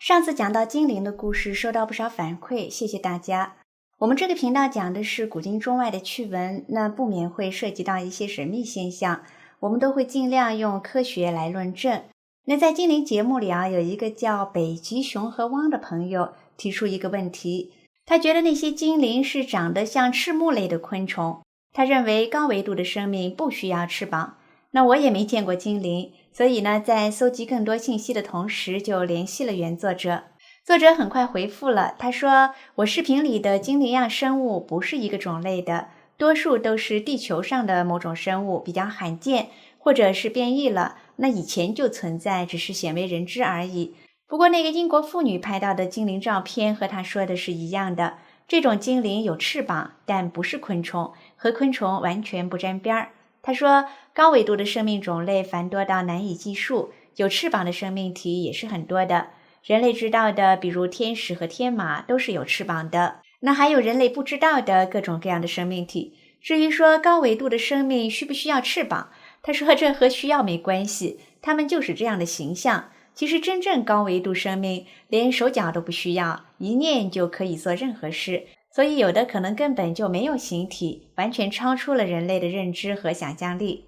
上次讲到精灵的故事，收到不少反馈，谢谢大家。我们这个频道讲的是古今中外的趣闻，那不免会涉及到一些神秘现象，我们都会尽量用科学来论证。那在精灵节目里有一个叫北极熊和汪的朋友提出一个问题，他觉得那些精灵是长得像翅目类的昆虫，他认为高维度的生命不需要翅膀。那我也没见过精灵，所以呢，在搜集更多信息的同时，就联系了原作者。作者很快回复了，他说，我视频里的精灵样生物不是一个种类的，多数都是地球上的某种生物，比较罕见，或者是变异了，那以前就存在，只是鲜为人知而已。不过那个英国妇女拍到的精灵照片和她说的是一样的，这种精灵有翅膀，但不是昆虫，和昆虫完全不沾边儿。他说，高维度的生命种类繁多到难以计数，有翅膀的生命体也是很多的。人类知道的，比如天使和天马，都是有翅膀的。那还有人类不知道的各种各样的生命体。至于说高维度的生命需不需要翅膀，他说这和需要没关系，他们就是这样的形象。其实真正高维度生命连手脚都不需要，一念就可以做任何事。所以有的可能根本就没有形体，完全超出了人类的认知和想象力。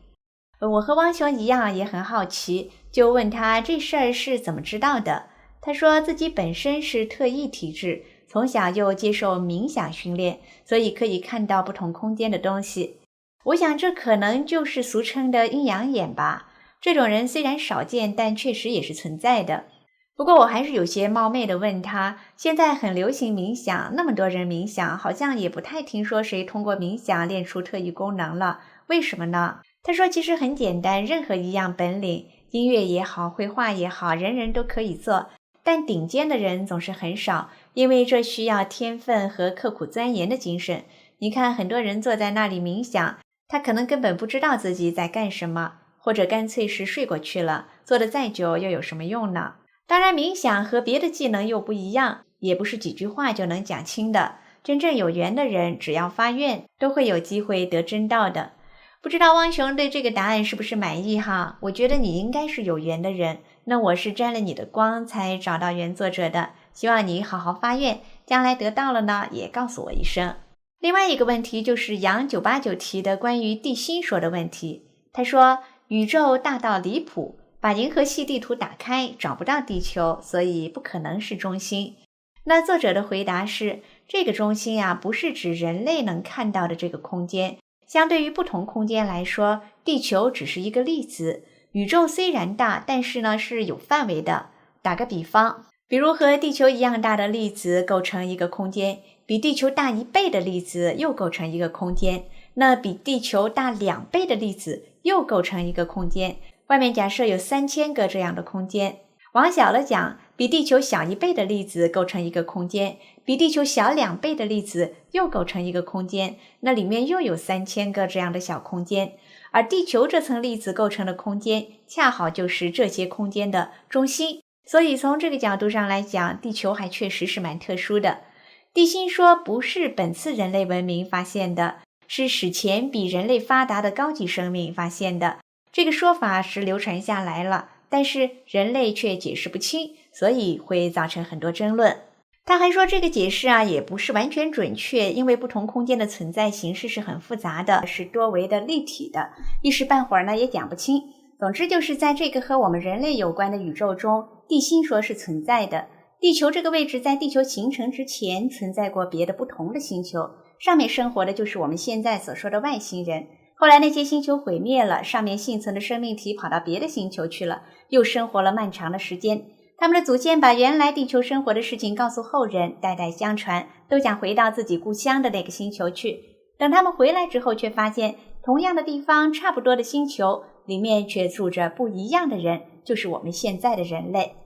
我和汪雄一样也很好奇，就问他这事儿是怎么知道的。他说自己本身是特异体质，从小又接受冥想训练，所以可以看到不同空间的东西。我想这可能就是俗称的阴阳眼吧。这种人虽然少见，但确实也是存在的。不过我还是有些冒昧地问他，现在很流行冥想，那么多人冥想，好像也不太听说谁通过冥想练出特异功能了，为什么呢？他说其实很简单，任何一样本领，音乐也好，绘画也好，人人都可以做，但顶尖的人总是很少，因为这需要天分和刻苦钻研的精神。你看很多人坐在那里冥想，他可能根本不知道自己在干什么，或者干脆是睡过去了，做得再久又有什么用呢？当然冥想和别的技能又不一样，也不是几句话就能讲清的。真正有缘的人，只要发愿，都会有机会得真道的。不知道汪雄对这个答案是不是满意哈？我觉得你应该是有缘的人，那我是沾了你的光才找到原作者的，希望你好好发愿，将来得到了呢，也告诉我一声。另外一个问题就是杨989提的关于地心说的问题。他说，宇宙大到离谱，把银河系地图打开，找不到地球，所以不可能是中心。那作者的回答是，这个中心不是指人类能看到的这个空间，相对于不同空间来说，地球只是一个粒子。宇宙虽然大，但是呢是有范围的。打个比方，比如和地球一样大的粒子构成一个空间，比地球大1倍的粒子又构成一个空间，那比地球大2倍的粒子又构成一个空间。外面假设有3000个这样的空间，往小了讲，比地球小1倍的粒子构成一个空间，比地球小2倍的粒子又构成一个空间，那里面又有3000个这样的小空间，而地球这层粒子构成的空间，恰好就是这些空间的中心。所以从这个角度上来讲，地球还确实是蛮特殊的。地心说不是本次人类文明发现的，是史前比人类发达的高级生命发现的。这个说法是流传下来了，但是人类却解释不清，所以会造成很多争论。他还说这个解释也不是完全准确，因为不同空间的存在形式是很复杂的，是多维的立体的，一时半会儿呢也讲不清。总之就是在这个和我们人类有关的宇宙中，地心说是存在的。地球这个位置在地球形成之前存在过别的不同的星球，上面生活的就是我们现在所说的外星人。后来那些星球毁灭了，上面幸存的生命体跑到别的星球去了，又生活了漫长的时间。他们的祖先把原来地球生活的事情告诉后人，代代相传，都想回到自己故乡的那个星球去。等他们回来之后，却发现同样的地方，差不多的星球里面却住着不一样的人，就是我们现在的人类。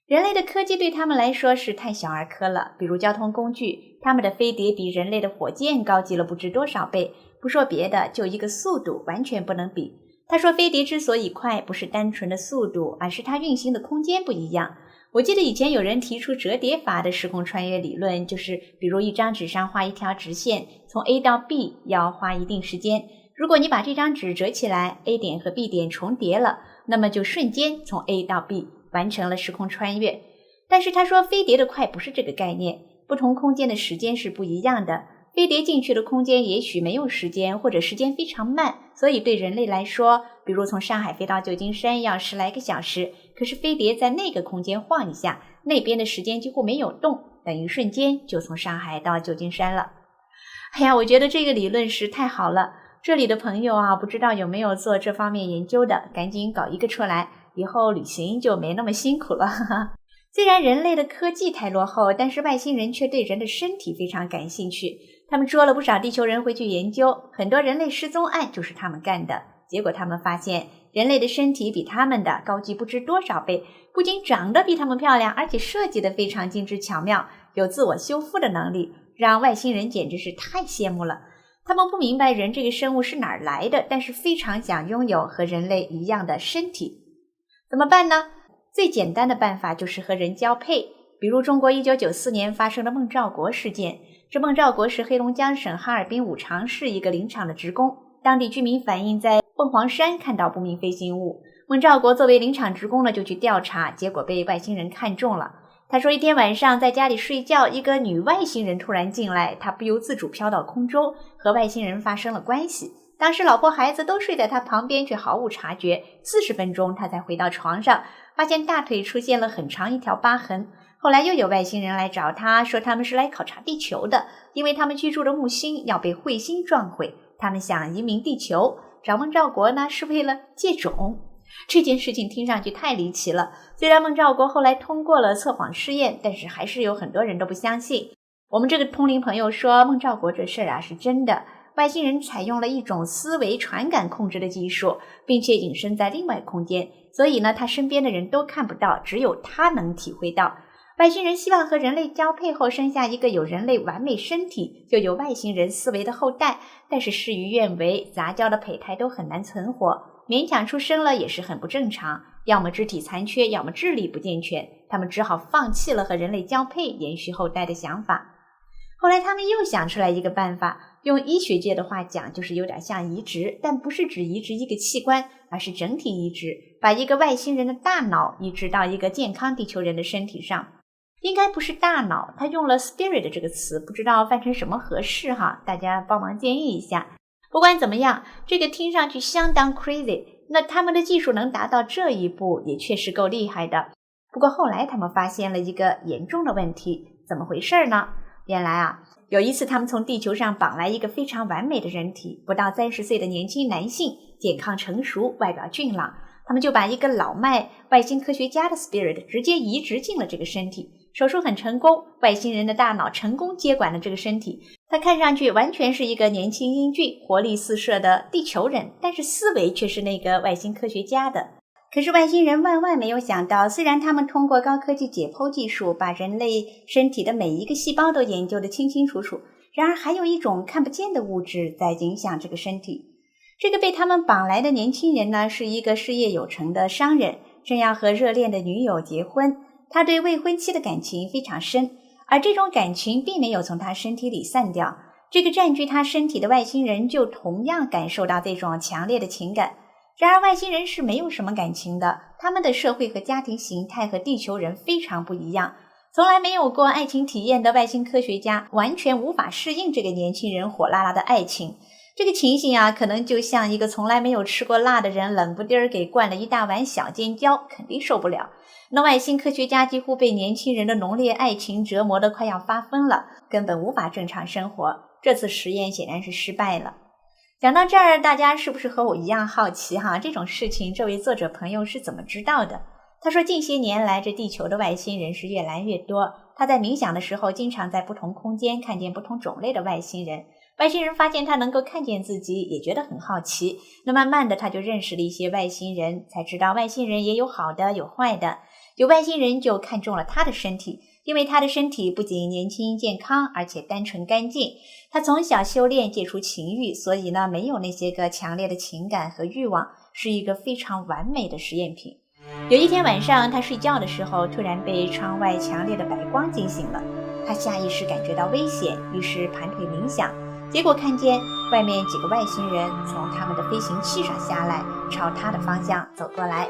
人类的科技对他们来说是太小儿科了，比如交通工具，他们的飞碟比人类的火箭高级了不知多少倍，不说别的，就一个速度完全不能比。他说飞碟之所以快，不是单纯的速度，而是它运行的空间不一样。我记得以前有人提出折叠法的时空穿越理论，就是比如一张纸上画一条直线，从 A 到 B 要花一定时间，如果你把这张纸折起来， A 点和 B 点重叠了，那么就瞬间从 A 到 B 完成了时空穿越。但是他说飞碟的快不是这个概念，不同空间的时间是不一样的。飞碟进去的空间也许没有时间，或者时间非常慢，所以对人类来说，比如从上海飞到旧金山要10来个小时，可是飞碟在那个空间晃一下，那边的时间几乎没有动，等于瞬间就从上海到旧金山了。哎呀，我觉得这个理论是太好了，这里的朋友啊，不知道有没有做这方面研究的，赶紧搞一个出来，以后旅行就没那么辛苦了。虽然人类的科技太落后，但是外星人却对人的身体非常感兴趣。他们捉了不少地球人回去研究，很多人类失踪案就是他们干的。结果他们发现，人类的身体比他们的高级不知多少倍，不仅长得比他们漂亮，而且设计得非常精致巧妙，有自我修复的能力，让外星人简直是太羡慕了。他们不明白人这个生物是哪儿来的，但是非常想拥有和人类一样的身体。怎么办呢？最简单的办法就是和人交配。比如中国1994年发生的孟兆国事件，这孟兆国是黑龙江省哈尔滨五常市一个林场的职工，当地居民反映在凤凰山看到不明飞行物。孟兆国作为林场职工呢，就去调查，结果被外星人看中了。他说一天晚上在家里睡觉，一个女外星人突然进来，他不由自主飘到空中，和外星人发生了关系。当时老婆孩子都睡在他旁边，却毫无察觉。40分钟他才回到床上，发现大腿出现了很长一条疤痕。后来又有外星人来找他，说他们是来考察地球的，因为他们居住的木星要被彗星撞毁，他们想移民地球。找孟兆国呢，是为了借种。这件事情听上去太离奇了，虽然孟兆国后来通过了测谎试验，但是还是有很多人都不相信。我们这个通灵朋友说，孟兆国这事啊是真的，外星人采用了一种思维传感控制的技术，并且隐身在另外空间，所以呢他身边的人都看不到，只有他能体会到。外星人希望和人类交配后生下一个有人类完美身体，就有外星人思维的后代，但是事与愿违，杂交的胚胎都很难存活，勉强出生了也是很不正常，要么肢体残缺，要么智力不健全，他们只好放弃了和人类交配延续后代的想法。后来他们又想出来一个办法，用医学界的话讲，就是有点像移植，但不是只移植一个器官，而是整体移植，把一个外星人的大脑移植到一个健康地球人的身体上。应该不是大脑，他用了 spirit 这个词，不知道翻成什么合适哈，大家帮忙建议一下。不管怎么样，这个听上去相当 crazy， 那他们的技术能达到这一步也确实够厉害的。不过后来他们发现了一个严重的问题，怎么回事呢？原来啊，有一次他们从地球上绑来一个非常完美的人体，不到30岁的年轻男性，健康成熟，外表俊朗，他们就把一个老迈外星科学家的 spirit 直接移植进了这个身体。手术很成功，外星人的大脑成功接管了这个身体，他看上去完全是一个年轻英俊活力四射的地球人，但是思维却是那个外星科学家的。可是外星人万万没有想到，虽然他们通过高科技解剖技术把人类身体的每一个细胞都研究得清清楚楚，然而还有一种看不见的物质在影响这个身体。这个被他们绑来的年轻人呢，是一个事业有成的商人，正要和热恋的女友结婚。他对未婚妻的感情非常深，而这种感情并没有从他身体里散掉。这个占据他身体的外星人就同样感受到这种强烈的情感。然而外星人是没有什么感情的，他们的社会和家庭形态和地球人非常不一样。从来没有过爱情体验的外星科学家完全无法适应这个年轻人火辣辣的爱情。这个情形啊，可能就像一个从来没有吃过辣的人冷不丁儿给灌了一大碗小尖椒，肯定受不了。那外星科学家几乎被年轻人的浓烈爱情折磨得快要发疯了，根本无法正常生活。这次实验显然是失败了。讲到这儿，大家是不是和我一样好奇哈？这种事情这位作者朋友是怎么知道的？他说近些年来这地球的外星人是越来越多，他在冥想的时候经常在不同空间看见不同种类的外星人。外星人发现他能够看见自己，也觉得很好奇。那慢慢的他就认识了一些外星人，才知道外星人也有好的有坏的。有外星人就看中了他的身体，因为他的身体不仅年轻健康，而且单纯干净。他从小修炼戒除情欲，所以呢没有那些个强烈的情感和欲望，是一个非常完美的实验品。有一天晚上他睡觉的时候，突然被窗外强烈的白光惊醒了。他下意识感觉到危险，于是盘腿冥想，结果看见外面几个外星人从他们的飞行器上下来，朝他的方向走过来。